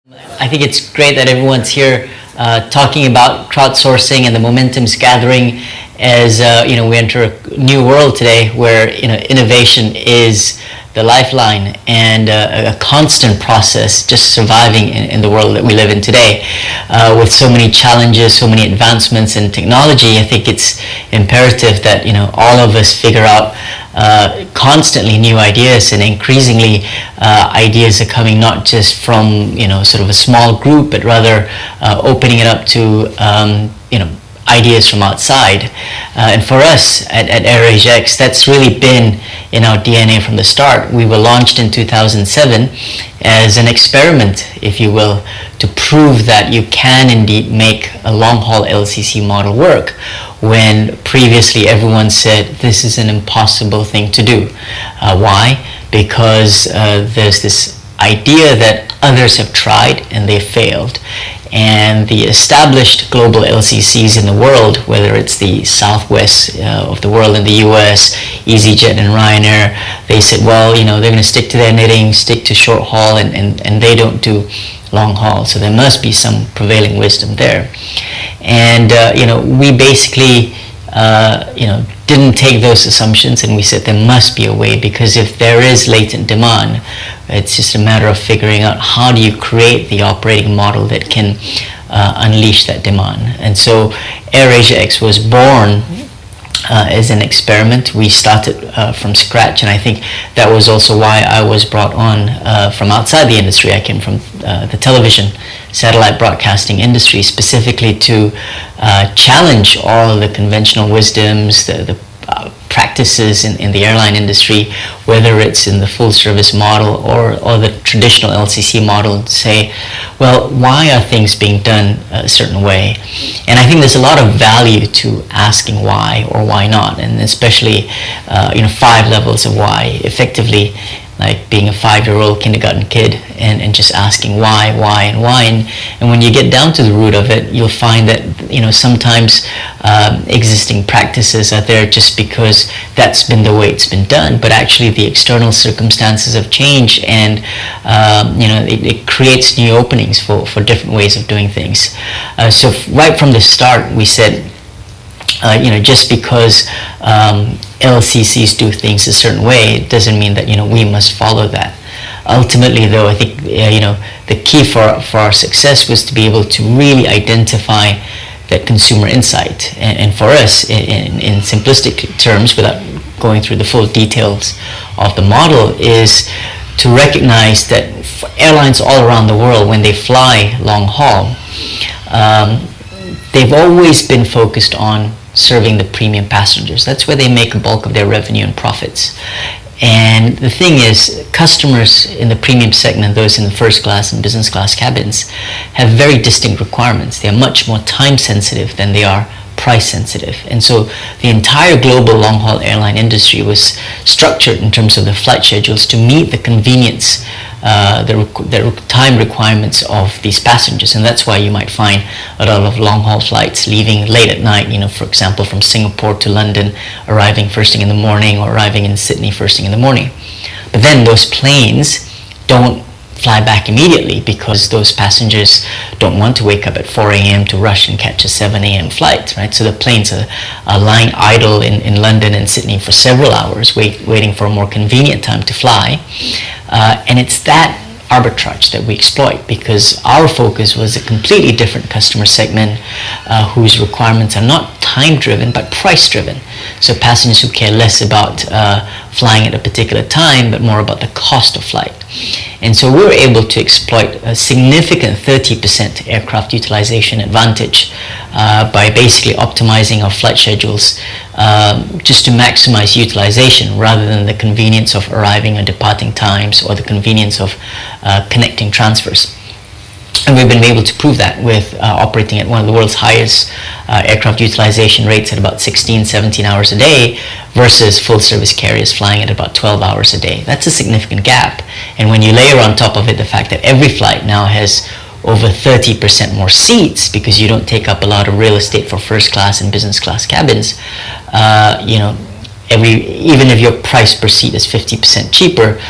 I think it's great that everyone's here talking about crowdsourcing and the momentum's gathering as we enter a new world today where innovation is the lifeline and a constant process just surviving in the world that we live in today. With so many challenges, so many advancements in technology, I think it's imperative that all of us figure out constantly new ideas, and increasingly ideas are coming not just from sort of a small group, but rather opening it up to ideas from outside. And for us at AirAsia X, that's really been in our DNA from the start. We were launched in 2007 as an experiment, if you will, to prove that you can indeed make a long-haul LCC model work when previously everyone said this is an impossible thing to do. Why? Because there's this idea that others have tried and they failed. And the established global LCCs in the world, whether it's the Southwest of the world in the US, EasyJet and Ryanair, they said, well, they're going to stick to their knitting, stick to short haul, and they don't do long haul. So there must be some prevailing wisdom there. And, we basically, didn't take those assumptions, and we said there must be a way, because if there is latent demand, it's just a matter of figuring out how do you create the operating model that can unleash that demand. And so AirAsia X was born as an experiment. We started from scratch, and I think that was also why I was brought on from outside the industry. I came from the television satellite broadcasting industry, specifically to challenge all the conventional wisdoms, the practices in the airline industry, whether it's in the full service model or the traditional LCC model, to say, well, why are things being done a certain way? And I think there's a lot of value to asking why or why not, and especially 5 levels of why, effectively like being a 5-year-old kindergarten kid and just asking why, and when you get down to the root of it, you'll find that sometimes existing practices are there just because that's been the way it's been done, but actually the external circumstances have changed, and it creates new openings for different ways of doing things. So right from the start we said, just because LCCs do things a certain way, it doesn't mean that we must follow that. Ultimately, though, I think the key for our success was to be able to really identify that consumer insight. And for us, in simplistic terms, without going through the full details of the model, is to recognize that for airlines all around the world, when they fly long haul, they've always been focused on serving the premium passengers. That's where they make a bulk of their revenue and profits. And the thing is, customers in the premium segment, those in the first class and business class cabins, have very distinct requirements. They are much more time sensitive than they are price sensitive. And so the entire global long-haul airline industry was structured in terms of the flight schedules to meet the convenience, the time requirements of these passengers. And that's why you might find a lot of long-haul flights leaving late at night, for example, from Singapore to London, arriving first thing in the morning, or arriving in Sydney first thing in the morning. But then those planes don't fly back immediately, because those passengers don't want to wake up at 4 a.m. to rush and catch a 7 a.m. flight, right? So the planes are lying idle in London and Sydney for several hours, waiting for a more convenient time to fly. And it's that arbitrage that we exploit, because our focus was a completely different customer segment whose requirements are not time driven but price driven. So passengers who care less about flying at a particular time, but more about the cost of flight. And so we were able to exploit a significant 30% aircraft utilization advantage by basically optimizing our flight schedules just to maximize utilization, rather than the convenience of arriving and departing times or the convenience of connecting transfers. And we've been able to prove that with operating at one of the world's highest aircraft utilization rates at about 16-17 hours a day, versus full service carriers flying at about 12 hours a day. That's a significant gap. And when you layer on top of it the fact that every flight now has over 30% more seats, because you don't take up a lot of real estate for first class and business class cabins, even if your price per seat is 50% cheaper,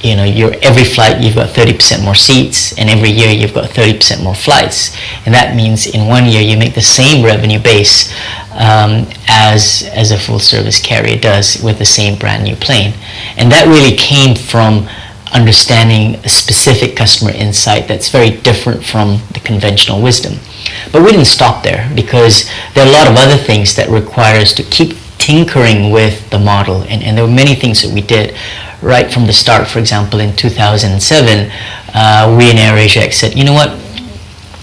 every flight you've got 30% more seats, and every year you've got 30% more flights, and that means in 1 year you make the same revenue base as a full service carrier does with the same brand new plane. And that really came from understanding a specific customer insight that's very different from the conventional wisdom. But we didn't stop there, because there are a lot of other things that require us to keep tinkering with the model, and there were many things that we did right from the start. For example, in 2007, we in AirAsia X said, you know what,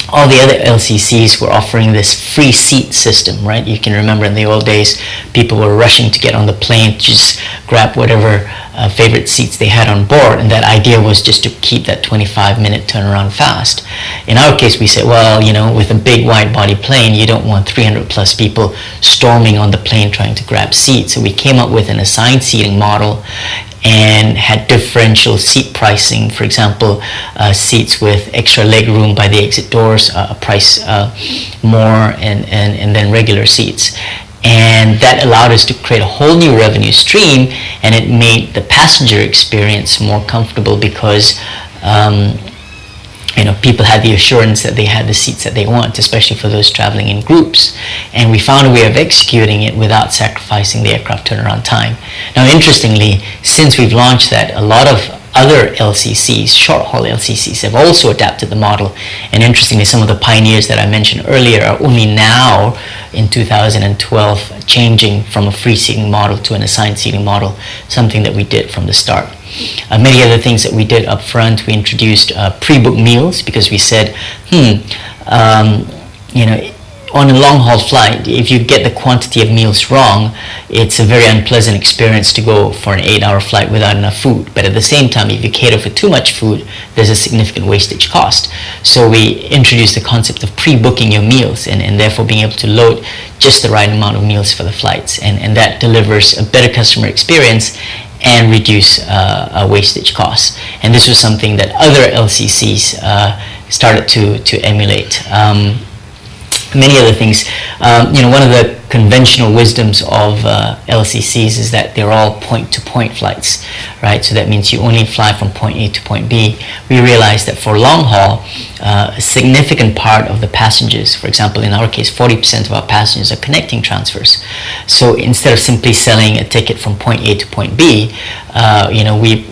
all the other LCCs were offering this free seat system, right? You can remember in the old days, people were rushing to get on the plane to just grab whatever favorite seats they had on board, and that idea was just to keep that 25-minute turnaround fast. In our case, we said, well, with a big wide-body plane, you don't want 300 plus people storming on the plane trying to grab seats. So we came up with an assigned seating model and had differential seat pricing. For example, seats with extra leg room by the exit doors price more and then regular seats. And that allowed us to create a whole new revenue stream, and it made the passenger experience more comfortable, because people had the assurance that they had the seats that they want, especially for those traveling in groups. And we found a way of executing it without sacrificing the aircraft turnaround time. Now, interestingly, since we've launched that, a lot of other LCCs, short-haul LCCs, have also adapted the model. And interestingly, some of the pioneers that I mentioned earlier are only now, in 2012, changing from a free seating model to an assigned seating model, something that we did from the start. Many other things that we did up front, we introduced pre-booked meals, because we said, on a long-haul flight, if you get the quantity of meals wrong, it's a very unpleasant experience to go for an 8-hour flight without enough food. But at the same time, if you cater for too much food, there's a significant wastage cost. So we introduced the concept of pre-booking your meals, and therefore being able to load just the right amount of meals for the flights. And that delivers a better customer experience and reduce wastage costs. And this was something that other LCCs started to emulate. Many other things. One of the conventional wisdoms of LCCs is that they're all point-to-point flights, right? So that means you only fly from point A to point B. We realized that for long haul, a significant part of the passengers, for example, in our case, 40% of our passengers are connecting transfers. So instead of simply selling a ticket from point A to point B,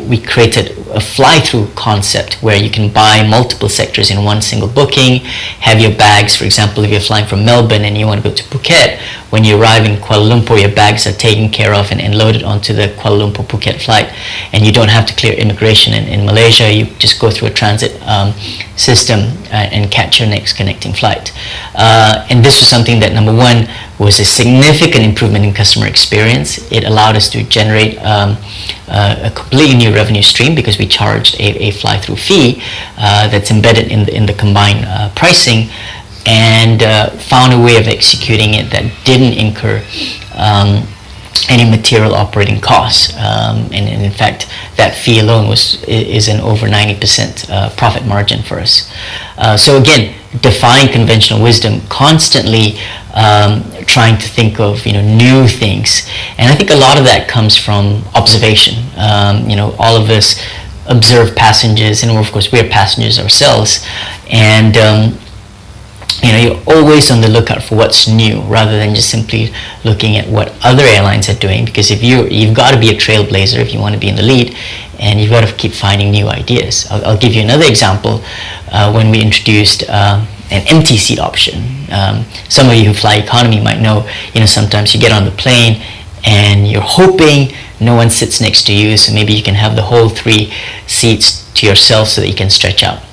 we created a fly-through concept where you can buy multiple sectors in one single booking, have your bags. For example, if you're flying from Melbourne and you want to go to Phuket, when you arrive in Kuala Lumpur, your bags are taken care of and loaded onto the Kuala Lumpur-Phuket flight, and you don't have to clear immigration in Malaysia. You just go through a transit system and catch your next connecting flight. And this was something that, number one, was a significant improvement in customer experience. It allowed us to generate a completely new revenue stream, because we charged a fly-through fee that's embedded in the combined pricing, and found a way of executing it that didn't incur any material operating costs. And in fact, that fee alone is an over 90% profit margin for us. So again, defying conventional wisdom, constantly trying to think of new things. And I think a lot of that comes from observation. All of us observe passengers, and of course we're passengers ourselves, and you're always on the lookout for what's new, rather than just simply looking at what other airlines are doing. Because if you've got to be a trailblazer if you want to be in the lead, and you've got to keep finding new ideas. I'll give you another example. When we introduced an empty seat option, some of you who fly economy might know, sometimes you get on the plane and you're hoping no one sits next to you, so maybe you can have the whole 3 seats to yourself so that you can stretch out.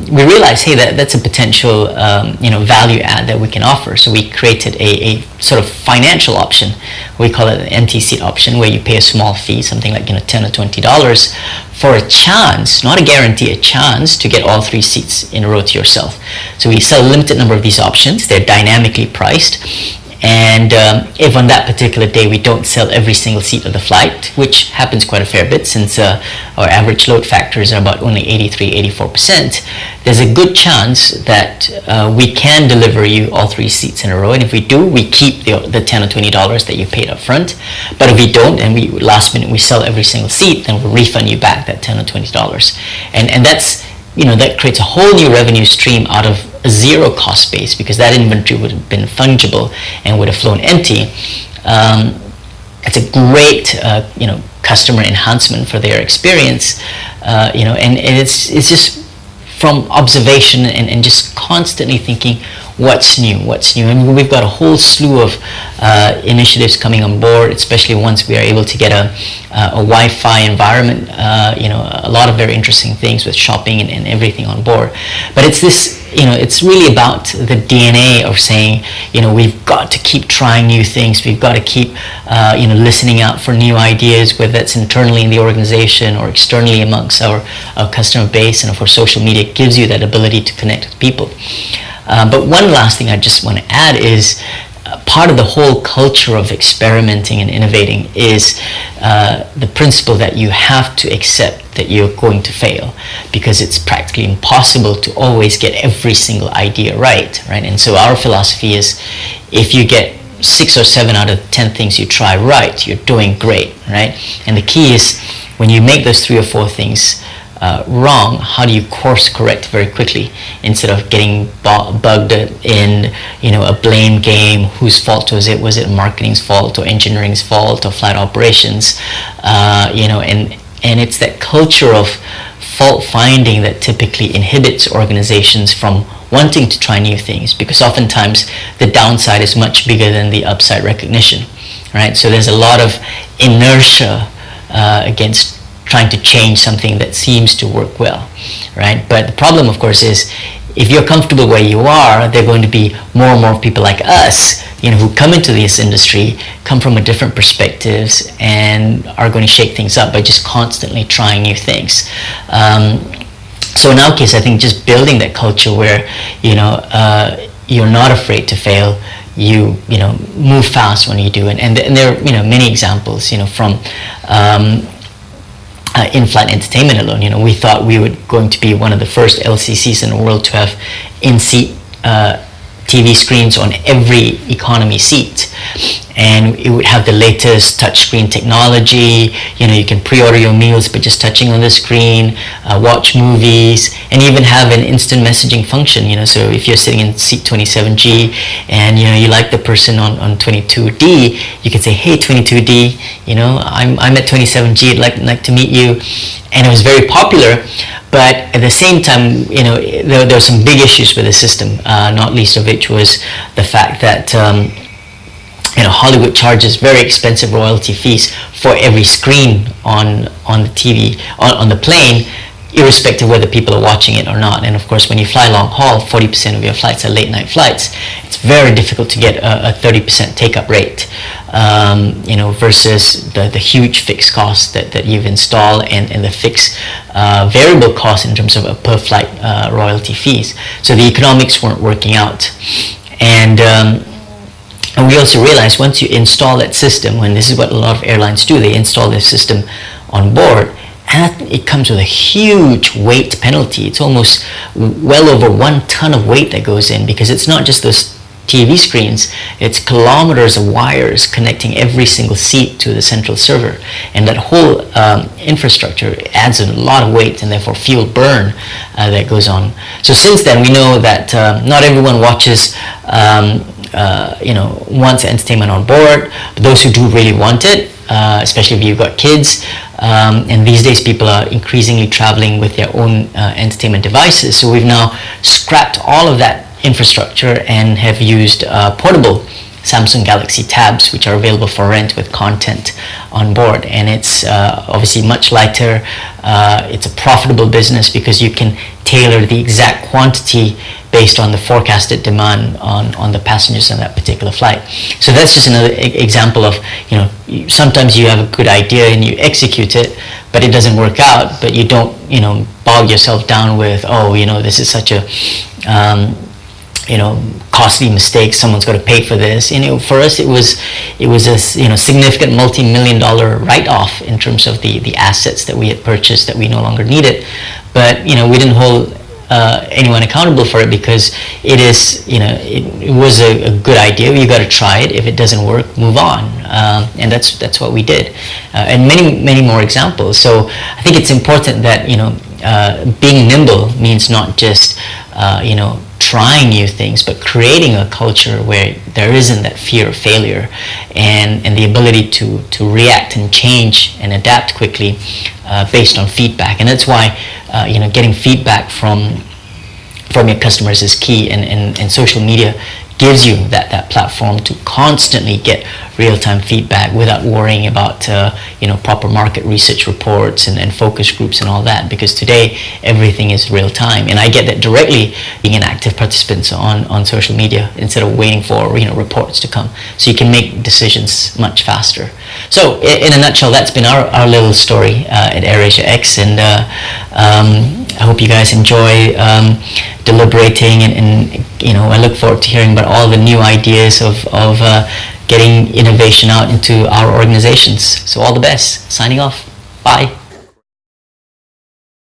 We realized, hey, that's a potential value add that we can offer. So we created a sort of financial option. We call it an empty seat option, where you pay a small fee, something like $10 or $20, for a chance, not a guarantee, a chance to get all 3 seats in a row to yourself. So we sell a limited number of these options. They're dynamically priced, And if on that particular day we don't sell every single seat of the flight, which happens quite a fair bit since our average load factors are about only 83-84%, there's a good chance that we can deliver you all 3 seats in a row. And if we do, we keep the $10 or $20 that you paid up front. But if we don't, and we last minute we sell every single seat, then we'll refund you back that $10 or $20. And that's, that creates a whole new revenue stream out of a zero cost base, because that inventory would have been fungible and would have flown empty. It's a great, customer enhancement for their experience, and it's just from observation and just constantly thinking, what's new? And we've got a whole slew of initiatives coming on board, especially once we are able to get a Wi-Fi environment, a lot of very interesting things with shopping and everything on board. But it's this, it's really about the DNA of saying, we've got to keep trying new things. We've got to keep, listening out for new ideas, whether that's internally in the organization or externally amongst our customer base. And of course, social media gives you that ability to connect with people. But one last thing I just want to add is part of the whole culture of experimenting and innovating is the principle that you have to accept that you're going to fail, because it's practically impossible to always get every single idea right? And so our philosophy is, if you get 6 or 7 out of 10 things you try right, you're doing great, right? And the key is, when you make those 3 or 4 things wrong, how do you course correct very quickly, instead of getting bugged in a blame game? Whose fault was it? Was it marketing's fault or engineering's fault or flight operations? And it's that culture of fault finding that typically inhibits organizations from wanting to try new things, because oftentimes the downside is much bigger than the upside recognition, right? So there's a lot of inertia against trying to change something that seems to work well, right? But the problem, of course, is if you're comfortable where you are, there are going to be more and more people like us, who come into this industry, come from a different perspectives, and are going to shake things up by just constantly trying new things. So in our case, I think just building that culture where, you're not afraid to fail, you move fast when you do it. And there are, many examples, from in-flight entertainment alone. We thought we were going to be one of the first LCCs in the world to have in-seat TV screens on every economy seat, and it would have the latest touchscreen technology. You can pre-order your meals by just touching on the screen, watch movies, and even have an instant messaging function. So if you're sitting in seat 27G and you like the person on 22D, you can say, "Hey, 22D, I'm at 27G. I'd like to meet you." And it was very popular. But at the same time, there were some big issues with the system, not least of which was the fact that Hollywood charges very expensive royalty fees for every screen on the TV, on the plane, irrespective of whether people are watching it or not. And of course, when you fly long haul, 40% of your flights are late night flights. It's very difficult to get a 30% take-up rate, versus the huge fixed cost that you've installed and the fixed variable cost in terms of a per flight royalty fees. So the economics weren't working out. And we also realized, once you install that system, when this is what a lot of airlines do, they install their system on board, and it comes with a huge weight penalty. It's almost well over 1 ton of weight that goes in, because it's not just those TV screens, it's kilometers of wires connecting every single seat to the central server, and that whole infrastructure adds a lot of weight and therefore fuel burn that goes on. So since then, we know that not everyone watches wants entertainment on board, but those who do really want it, especially if you've got kids, and these days people are increasingly traveling with their own entertainment devices. So we've now scrapped all of that infrastructure and have used portable Samsung Galaxy tabs, which are available for rent with content on board. And it's obviously much lighter. It's a profitable business because you can tailor the exact quantity based on the forecasted demand on the passengers on that particular flight. So that's just another example of, sometimes you have a good idea and you execute it, but it doesn't work out, but you don't, bog yourself down with, this is such a costly mistakes. Someone's got to pay for this. For us, it was a significant multi-million-dollar write-off in terms of the assets that we had purchased that we no longer needed. But we didn't hold anyone accountable for it, because it was a good idea. You got to try it. If it doesn't work, move on. And that's what we did. And many more examples. So I think it's important that being nimble means not just trying new things, but creating a culture where there isn't that fear of failure, and the ability to react and change and adapt quickly based on feedback. And that's why getting feedback from your customers is key, and social media gives you that platform to constantly get real-time feedback without worrying about proper market research reports and focus groups and all that, because today everything is real-time, and I get that directly being an active participant on social media instead of waiting for reports to come, so you can make decisions much faster. So in a nutshell, that's been our little story at AirAsia X, and I hope you guys enjoy deliberating, and I look forward to hearing about all the new ideas of getting innovation out into our organizations. So all the best. Signing off. Bye.